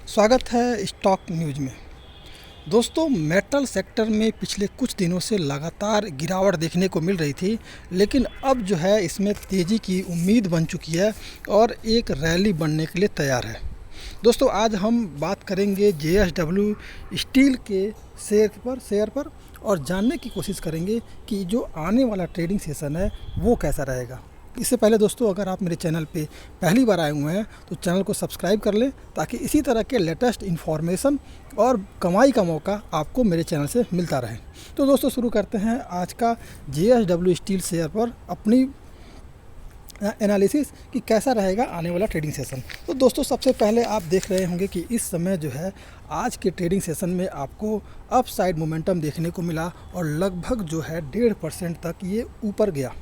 स्वागत है stock news में। दोस्तों, मेटल सेक्टर में पिछले कुछ दिनों से लगातार गिरावट देखने को मिल रही थी, लेकिन अब जो है इसमें तेज़ी की उम्मीद बन चुकी है और एक रैली बनने के लिए तैयार है। दोस्तों, आज हम बात करेंगे जेएसडब्ल्यू स्टील के शेयर पर और जानने की कोशिश करेंगे कि जो आने वाला ट्रेडिंग सेशन है वो कैसा रहेगा। इससे पहले दोस्तों, अगर आप मेरे चैनल पे पहली बार आए हुए हैं तो चैनल को सब्सक्राइब कर लें, ताकि इसी तरह के लेटेस्ट इन्फॉर्मेशन और कमाई का मौका आपको मेरे चैनल से मिलता रहे। तो दोस्तों, शुरू करते हैं आज का जेएसडब्ल्यू स्टील शेयर पर अपनी एनालिसिस कि कैसा रहेगा आने वाला ट्रेडिंग सेशन। तो दोस्तों, सबसे पहले आप देख रहे होंगे कि इस समय जो है आज के ट्रेडिंग सेशन में आपको अपसाइड मोमेंटम देखने को मिला और लगभग जो है 1.5% तक ये ऊपर गया।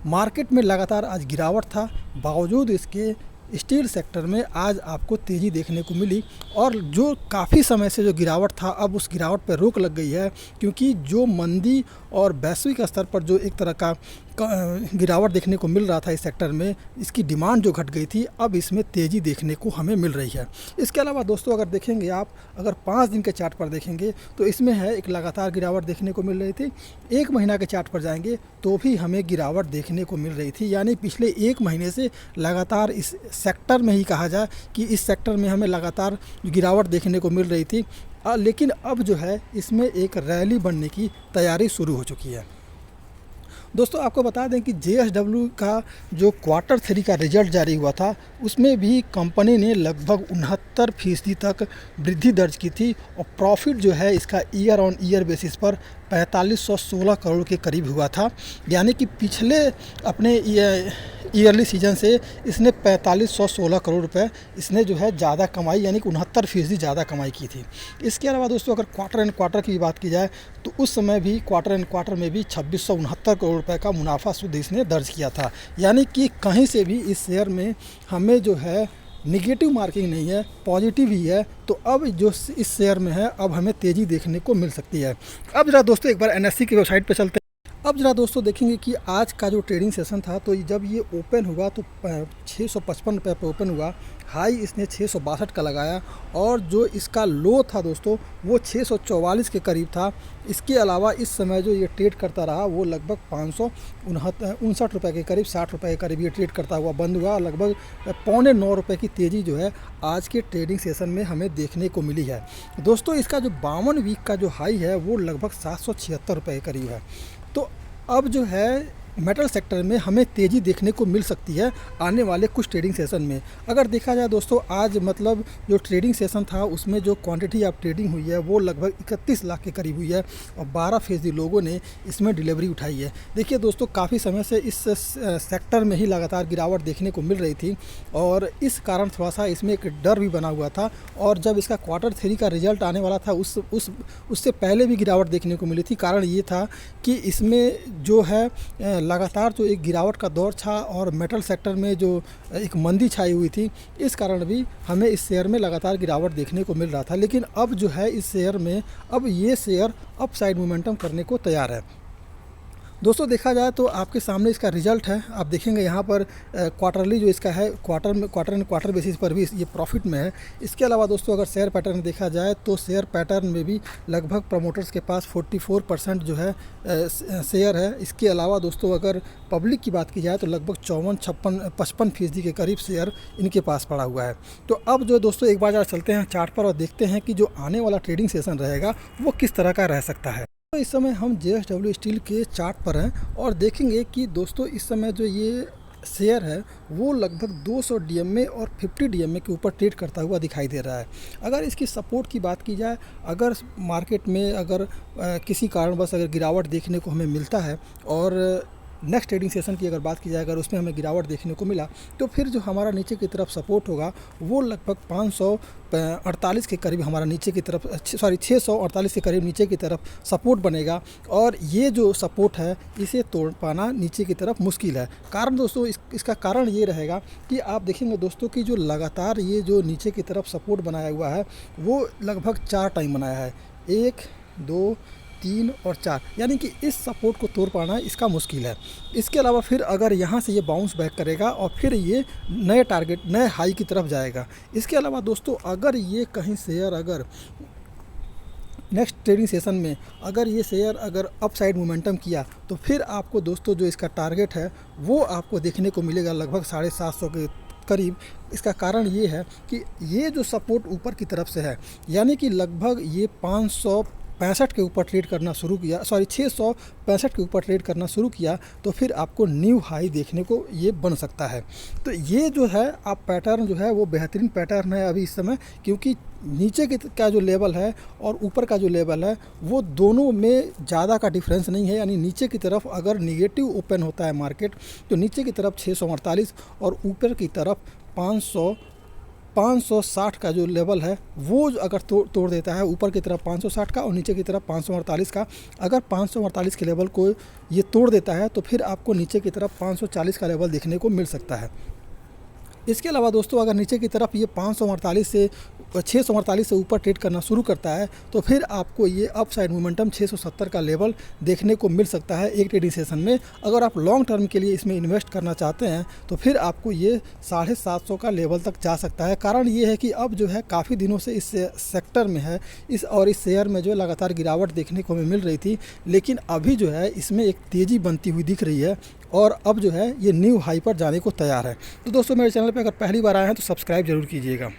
मार्केट में लगातार आज गिरावट था, बावजूद इसके स्टील सेक्टर में आज आपको तेज़ी देखने को मिली और जो काफ़ी समय से जो गिरावट था, अब उस गिरावट पर रोक लग गई है, क्योंकि जो मंदी और वैश्विक स्तर पर जो एक तरह का गिरावट देखने को मिल रहा था इस सेक्टर में, इसकी डिमांड जो घट गई थी, अब इसमें तेज़ी देखने को हमें मिल रही है। इसके अलावा दोस्तों, अगर देखेंगे आप, अगर 5 दिन के चार्ट पर देखेंगे तो इसमें है एक लगातार गिरावट देखने को मिल रही थी। 1 महीना के चार्ट पर जाएंगे तो भी हमें गिरावट देखने को मिल रही थी, यानी पिछले 1 महीने से लगातार इस सेक्टर में ही कहा जाए कि इस सेक्टर में हमें लगातार गिरावट देखने को मिल रही थी। लेकिन अब जो है इसमें एक रैली बनने की तैयारी शुरू हो चुकी है। दोस्तों, आपको बता दें कि जेएसडब्ल्यू का जो Q3 का रिजल्ट जारी हुआ था, उसमें भी कंपनी ने लगभग 69% तक वृद्धि दर्ज की थी और प्रॉफिट जो है इसका ईयर ऑन ईयर बेसिस पर 4516 करोड़ के करीब हुआ था। यानी कि पिछले अपने ईयरली सीजन से इसने 4516 करोड़ रुपए इसने जो है ज़्यादा कमाई, यानी कि 69% ज़्यादा कमाई की थी। इसके अलावा दोस्तों, अगर क्वार्टर एंड क्वार्टर की बात की जाए तो उस समय भी क्वार्टर एंड क्वार्टर में भी 2669 करोड़ रुपए का मुनाफा शुद्ध इसने दर्ज किया था। यानी कि कहीं से भी इस शेयर में हमें जो है निगेटिव मार्किंग नहीं है, पॉजिटिव ही है। तो अब जो इस शेयर में है, अब हमें तेज़ी देखने को मिल सकती है। अब जरा दोस्तों एक बार एनएससी की वेबसाइट पर चलते हैं। अब जरा दोस्तों देखेंगे कि आज का जो ट्रेडिंग सेशन था, तो जब ये ओपन हुआ तो 655 रुपये पर ओपन हुआ। हाई इसने 662 का लगाया और जो इसका लो था दोस्तों वो 644 के करीब था। इसके अलावा इस समय जो ये ट्रेड करता रहा वो लगभग 559 रुपये के करीब, 60 रुपये के करीब ये ट्रेड करता हुआ बंद हुआ। लगभग 8.25 रुपये की तेज़ी जो है आज के ट्रेडिंग सेशन में हमें देखने को मिली है। दोस्तों, इसका जो 52 वीक का जो हाई है वो लगभग 776 रुपये के करीब है। तो अब जो है मेटल सेक्टर में हमें तेज़ी देखने को मिल सकती है आने वाले कुछ ट्रेडिंग सेशन में। अगर देखा जाए दोस्तों, आज मतलब जो ट्रेडिंग सेशन था उसमें जो क्वांटिटी ऑफ ट्रेडिंग हुई है वो लगभग 31 लाख के करीब हुई है और 12% लोगों ने इसमें डिलीवरी उठाई है। देखिए दोस्तों, काफ़ी समय से इस सेक्टर में ही लगातार गिरावट देखने को मिल रही थी और इस कारण थोड़ा सा इसमें एक डर भी बना हुआ था। और जब इसका Q3 का रिजल्ट आने वाला था उससे पहले भी गिरावट देखने को मिली थी। कारण ये था कि इसमें जो है लगातार जो एक गिरावट का दौर था और मेटल सेक्टर में जो एक मंदी छाई हुई थी, इस कारण भी हमें इस शेयर में लगातार गिरावट देखने को मिल रहा था। लेकिन अब जो है इस शेयर में, अब ये शेयर अपसाइड मोमेंटम करने को तैयार है। दोस्तों, देखा जाए तो आपके सामने इसका रिजल्ट है। आप देखेंगे यहाँ पर क्वार्टरली जो इसका है, क्वार्टर एंड क्वार्टर बेसिस पर भी ये प्रॉफिट में है। इसके अलावा दोस्तों, अगर शेयर पैटर्न देखा जाए तो शेयर पैटर्न में भी लगभग प्रमोटर्स के पास 44% जो है शेयर है। इसके अलावा दोस्तों, अगर पब्लिक की बात की जाए तो लगभग 54-55% के करीब शेयर इनके पास पड़ा हुआ है। तो अब जो दोस्तों एक बार चलते हैं चार्ट पर और देखते हैं कि जो आने वाला ट्रेडिंग सेशन रहेगा वो किस तरह का रह सकता है। तो इस समय हम जेएसडब्ल्यू स्टील के चार्ट पर हैं और देखेंगे कि दोस्तों इस समय जो ये शेयर है वो लगभग 200 डीएमए और 50 डीएमए के ऊपर ट्रेड करता हुआ दिखाई दे रहा है। अगर इसकी सपोर्ट की बात की जाए, अगर मार्केट में अगर किसी कारणवश अगर गिरावट देखने को हमें मिलता है और नेक्स्ट ट्रेडिंग सेशन की अगर बात की जाए, अगर उसमें हमें गिरावट देखने को मिला, तो फिर जो हमारा नीचे की तरफ सपोर्ट होगा वो लगभग 548 के करीब हमारा नीचे की तरफ 648 के करीब नीचे की तरफ सपोर्ट बनेगा। और ये जो सपोर्ट है इसे तोड़ पाना नीचे की तरफ मुश्किल है। कारण दोस्तों इसका कारण ये रहेगा कि आप देखेंगे दोस्तों कि जो लगातार ये जो नीचे की तरफ सपोर्ट बनाया हुआ है वो लगभग 4 टाइम बनाया है। 1, 2, 3 और 4, यानी कि इस सपोर्ट को तोड़ पाना इसका मुश्किल है। इसके अलावा फिर अगर यहाँ से ये बाउंस बैक करेगा और फिर ये नए टारगेट, नए हाई की तरफ जाएगा। इसके अलावा दोस्तों अगर ये कहीं शेयर अगर नेक्स्ट ट्रेडिंग सेशन में अगर ये शेयर अगर अपसाइड मोमेंटम किया तो फिर आपको दोस्तों जो इसका टारगेट है वो आपको देखने को मिलेगा लगभग 750 के करीब। इसका कारण ये है कि ये जो सपोर्ट ऊपर की तरफ से है, यानी कि लगभग ये 565 के ऊपर ट्रेड करना शुरू किया, 665 के ऊपर ट्रेड करना शुरू किया तो फिर आपको न्यू हाई देखने को ये बन सकता है। तो ये जो है आप पैटर्न जो है वो बेहतरीन पैटर्न है अभी इस समय, क्योंकि नीचे का जो लेवल है और ऊपर का जो लेवल है वो दोनों में ज़्यादा का डिफरेंस नहीं है। यानी नीचे की तरफ अगर निगेटिव ओपन होता है मार्केट तो नीचे की तरफ 648 और ऊपर की तरफ 560 का जो लेवल है वो अगर तोड़ देता है, ऊपर की तरफ 560 का और नीचे की तरफ 548 का, अगर 548 के लेवल को ये तोड़ देता है तो फिर आपको नीचे की तरफ 540 का लेवल देखने को मिल सकता है। इसके अलावा दोस्तों अगर नीचे की तरफ ये 548 से 648 से ऊपर ट्रेड करना शुरू करता है तो फिर आपको ये अपसाइड मोमेंटम 670 का लेवल देखने को मिल सकता है एक ट्रेडिंग सेशन में। अगर आप लॉन्ग टर्म के लिए इसमें इन्वेस्ट करना चाहते हैं तो फिर आपको ये 750 का लेवल तक जा सकता है। कारण ये है कि अब जो है काफ़ी दिनों से इस सेक्टर में है इस शेयर में जो लगातार गिरावट देखने को हमें मिल रही थी, लेकिन अभी जो है इसमें एक तेज़ी बनती हुई दिख रही है और अब जो है ये न्यू हाई पर जाने को तैयार है। तो दोस्तों मेरे चैनल पे अगर पहली बार आए हैं तो सब्सक्राइब जरूर कीजिएगा।